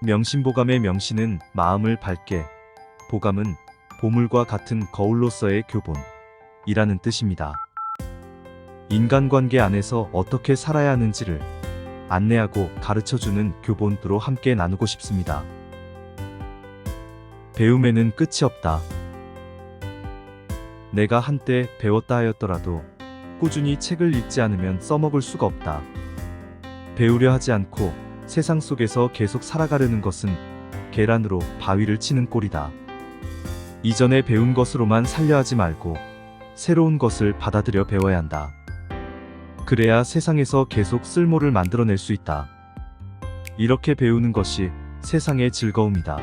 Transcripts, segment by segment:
명심보감의 명심은 마음을 밝게, 보감은 보물과 같은 거울로서의 교본이라는 뜻입니다. 인간관계 안에서 어떻게 살아야 하는지를 안내하고 가르쳐주는 교본으로 함께 나누고 싶습니다. 배움에는 끝이 없다. 내가 한때 배웠다 하였더라도 꾸준히 책을 읽지 않으면 써먹을 수가 없다. 배우려 하지 않고 세상 속에서 계속 살아가려는 것은 계란으로 바위를 치는 꼴이다. 이전에 배운 것으로만 살려 하지 말고 새로운 것을 받아들여 배워야 한다. 그래야 세상에서 계속 쓸모를 만들어낼 수 있다. 이렇게 배우는 것이 세상의 즐거움이다.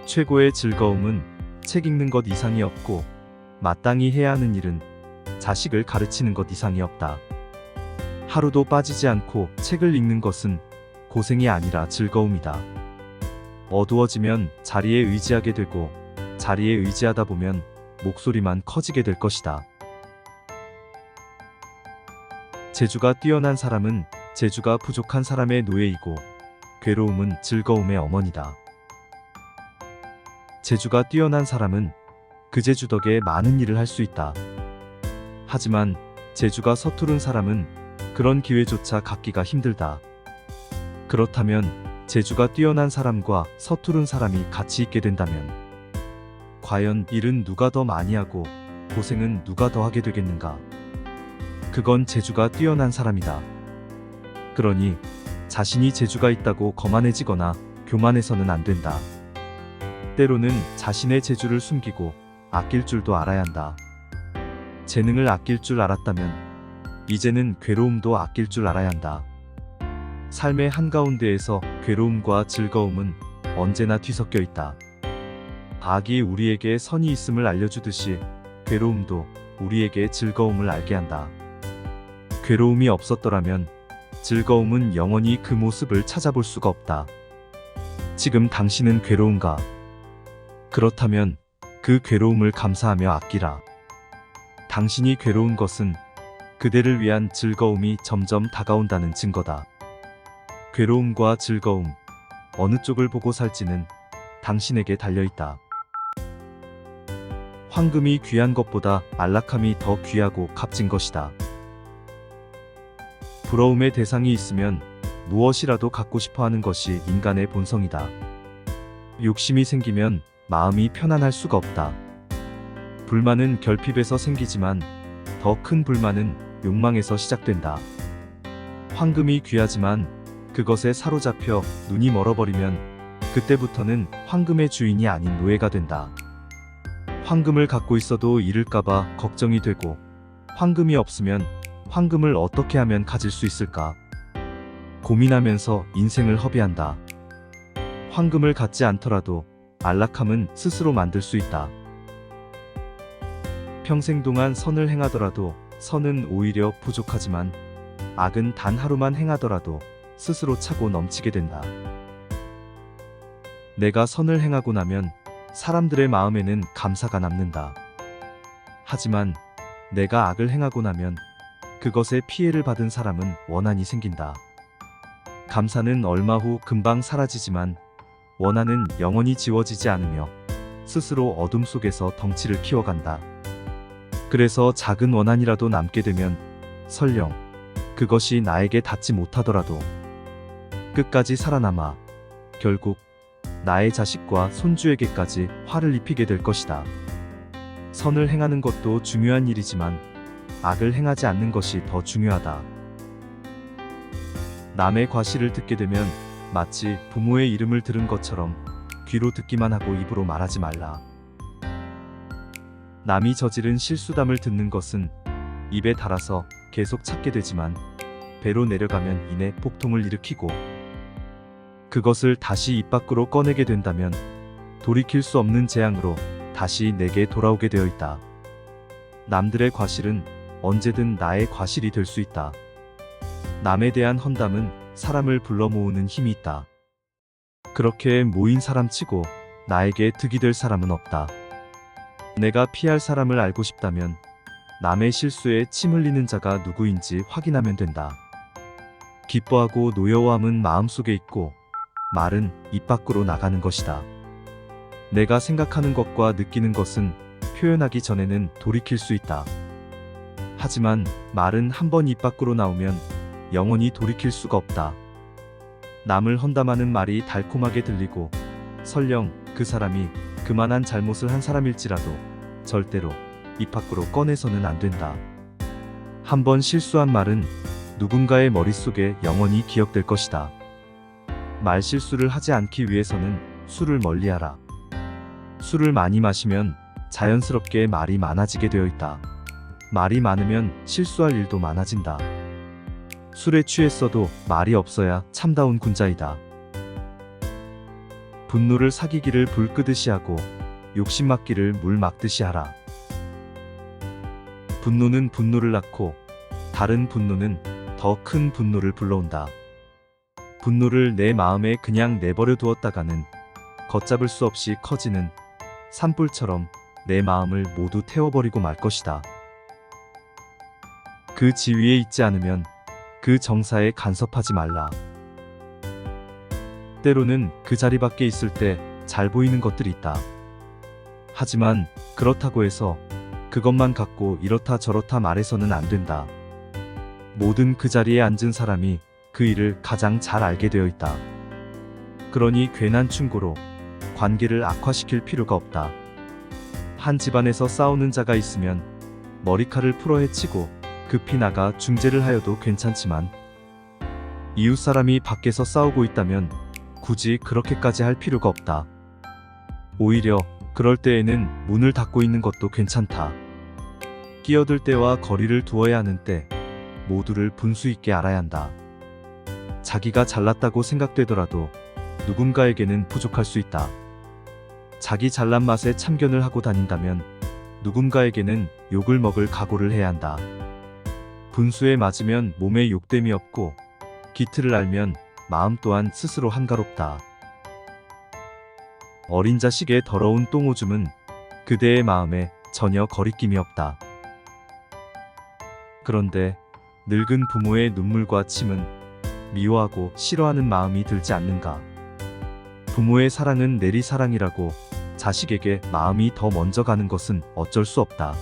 최고의 즐거움은 책 읽는 것 이상이 없고 마땅히 해야 하는 일은 자식을 가르치는 것 이상이 없다. 하루도 빠지지 않고 책을 읽는 것은 고생이 아니라 즐거움이다. 어두워지면 자리에 의지하게 되고 자리에 의지하다 보면 목소리만 커지게 될 것이다. 재주가 뛰어난 사람은 재주가 부족한 사람의 노예이고 괴로움은 즐거움의 어머니다. 재주가 뛰어난 사람은 그 재주 덕에 많은 일을 할 수 있다. 하지만 재주가 서투른 사람은 그런 기회조차 갖기가 힘들다. 그렇다면 재주가 뛰어난 사람과 서투른 사람이 같이 있게 된다면 과연 일은 누가 더 많이 하고 고생은 누가 더 하게 되겠는가? 그건 재주가 뛰어난 사람이다. 그러니 자신이 재주가 있다고 거만해지거나 교만해서는 안 된다. 때로는 자신의 재주를 숨기고 아낄 줄도 알아야 한다. 재능을 아낄 줄 알았다면 이제는 괴로움도 아낄 줄 알아야 한다. 삶의 한가운데에서 괴로움과 즐거움은 언제나 뒤섞여 있다. 악이 우리에게 선이 있음을 알려주듯이 괴로움도 우리에게 즐거움을 알게 한다. 괴로움이 없었더라면 즐거움은 영원히 그 모습을 찾아볼 수가 없다. 지금 당신은 괴로운가? 그렇다면 그 괴로움을 감사하며 아끼라. 당신이 괴로운 것은 그대를 위한 즐거움이 점점 다가온다는 증거다. 괴로움과 즐거움, 어느 쪽을 보고 살지는 당신에게 달려있다. 황금이 귀한 것보다 안락함이 더 귀하고 값진 것이다. 부러움의 대상이 있으면 무엇이라도 갖고 싶어 하는 것이 인간의 본성이다. 욕심이 생기면 마음이 편안할 수가 없다. 불만은 결핍에서 생기지만 더 큰 불만은 욕망에서 시작된다. 황금이 귀하지만 그것에 사로잡혀 눈이 멀어버리면 그때부터는 황금의 주인이 아닌 노예가 된다. 황금을 갖고 있어도 잃을까봐 걱정이 되고 황금이 없으면 황금을 어떻게 하면 가질 수 있을까? 고민하면서 인생을 허비한다. 황금을 갖지 않더라도 안락함은 스스로 만들 수 있다. 평생 동안 선을 행하더라도 선은 오히려 부족하지만 악은 단 하루만 행하더라도 스스로 차고 넘치게 된다. 내가 선을 행하고 나면 사람들의 마음에는 감사가 남는다. 하지만 내가 악을 행하고 나면 그것에 피해를 받은 사람은 원한이 생긴다. 감사는 얼마 후 금방 사라지지만 원한은 영원히 지워지지 않으며 스스로 어둠 속에서 덩치를 키워간다. 그래서 작은 원한이라도 남게 되면 설령 그것이 나에게 닿지 못하더라도 끝까지 살아남아 결국 나의 자식과 손주에게까지 화를 입히게 될 것이다. 선을 행하는 것도 중요한 일이지만 악을 행하지 않는 것이 더 중요하다. 남의 과시를 듣게 되면 마치 부모의 이름을 들은 것처럼 귀로 듣기만 하고 입으로 말하지 말라. 남이 저지른 실수담을 듣는 것은 입에 달아서 계속 찾게 되지만 배로 내려가면 이내 폭통을 일으키고 그것을 다시 입 밖으로 꺼내게 된다면 돌이킬 수 없는 재앙으로 다시 내게 돌아오게 되어 있다. 남들의 과실은 언제든 나의 과실이 될 수 있다. 남에 대한 헌담은 사람을 불러 모으는 힘이 있다. 그렇게 모인 사람치고 나에게 득이 될 사람은 없다. 내가 피할 사람을 알고 싶다면 남의 실수에 침 흘리는 자가 누구인지 확인하면 된다. 기뻐하고 노여워함은 마음속에 있고 말은 입 밖으로 나가는 것이다. 내가 생각하는 것과 느끼는 것은 표현하기 전에는 돌이킬 수 있다. 하지만 말은 한번 입 밖으로 나오면 영원히 돌이킬 수가 없다. 남을 헌담하는 말이 달콤하게 들리고 설령 그 사람이 그만한 잘못을 한 사람일지라도 절대로 입 밖으로 꺼내서는 안 된다. 한번 실수한 말은 누군가의 머릿속에 영원히 기억될 것이다. 말 실수를 하지 않기 위해서는 술을 멀리하라. 술을 많이 마시면 자연스럽게 말이 많아지게 되어 있다. 말이 많으면 실수할 일도 많아진다. 술에 취했어도 말이 없어야 참다운 군자이다. 분노를 사기기를 불 끄듯이 하고 욕심 막기를 물 막듯이 하라. 분노는 분노를 낳고 다른 분노는 더 큰 분노를 불러온다. 분노를 내 마음에 그냥 내버려 두었다가는 걷잡을 수 없이 커지는 산불처럼 내 마음을 모두 태워버리고 말 것이다. 그 지위에 있지 않으면 그 정사에 간섭하지 말라. 때로는 그 자리 밖에 있을 때 잘 보이는 것들이 있다. 하지만 그렇다고 해서 그것만 갖고 이렇다 저렇다 말해서는 안 된다. 모든 그 자리에 앉은 사람이 그 일을 가장 잘 알게 되어 있다. 그러니 괜한 충고로 관계를 악화시킬 필요가 없다. 한 집안에서 싸우는 자가 있으면 머리칼을 풀어 헤치고 급히 나가 중재를 하여도 괜찮지만 이웃 사람이 밖에서 싸우고 있다면 굳이 그렇게까지 할 필요가 없다. 오히려 그럴 때에는 문을 닫고 있는 것도 괜찮다. 끼어들 때와 거리를 두어야 하는 때 모두를 분수 있게 알아야 한다. 자기가 잘났다고 생각되더라도 누군가에게는 부족할 수 있다. 자기 잘난 맛에 참견을 하고 다닌다면 누군가에게는 욕을 먹을 각오를 해야 한다. 분수에 맞으면 몸에 욕됨이 없고 기틀을 알면 마음 또한 스스로 한가롭다. 어린 자식의 더러운 똥오줌은 그대의 마음에 전혀 거리낌이 없다. 그런데 늙은 부모의 눈물과 침은 미워하고 싫어하는 마음이 들지 않는가. 부모의 사랑은 내리사랑이라고 자식에게 마음이 더 먼저 가는 것은 어쩔 수 없다.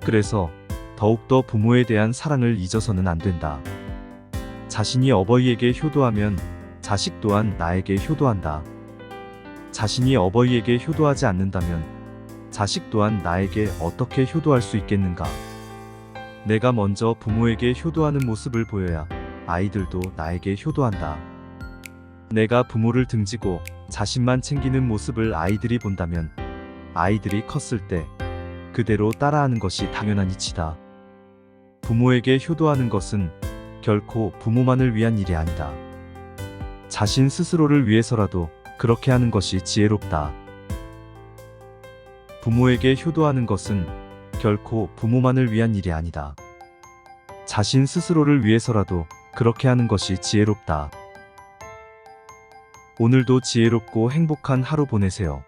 그래서 더욱더 부모에 대한 사랑을 잊어서는 안 된다. 자신이 어버이에게 효도하면 자식 또한 나에게 효도한다. 자신이 어버이에게 효도하지 않는다면 자식 또한 나에게 어떻게 효도할 수 있겠는가. 내가 먼저 부모에게 효도하는 모습을 보여야 아이들도 나에게 효도한다. 내가 부모를 등지고 자신만 챙기는 모습을 아이들이 본다면 아이들이 컸을 때 그대로 따라하는 것이 당연한 이치다. 부모에게 효도하는 것은 결코 부모만을 위한 일이 아니다. 자신 스스로를 위해서라도 그렇게 하는 것이 지혜롭다. 부모에게 효도하는 것은 결코 부모만을 위한 일이 아니다. 자신 스스로를 위해서라도 그렇게 하는 것이 지혜롭다. 오늘도 지혜롭고 행복한 하루 보내세요.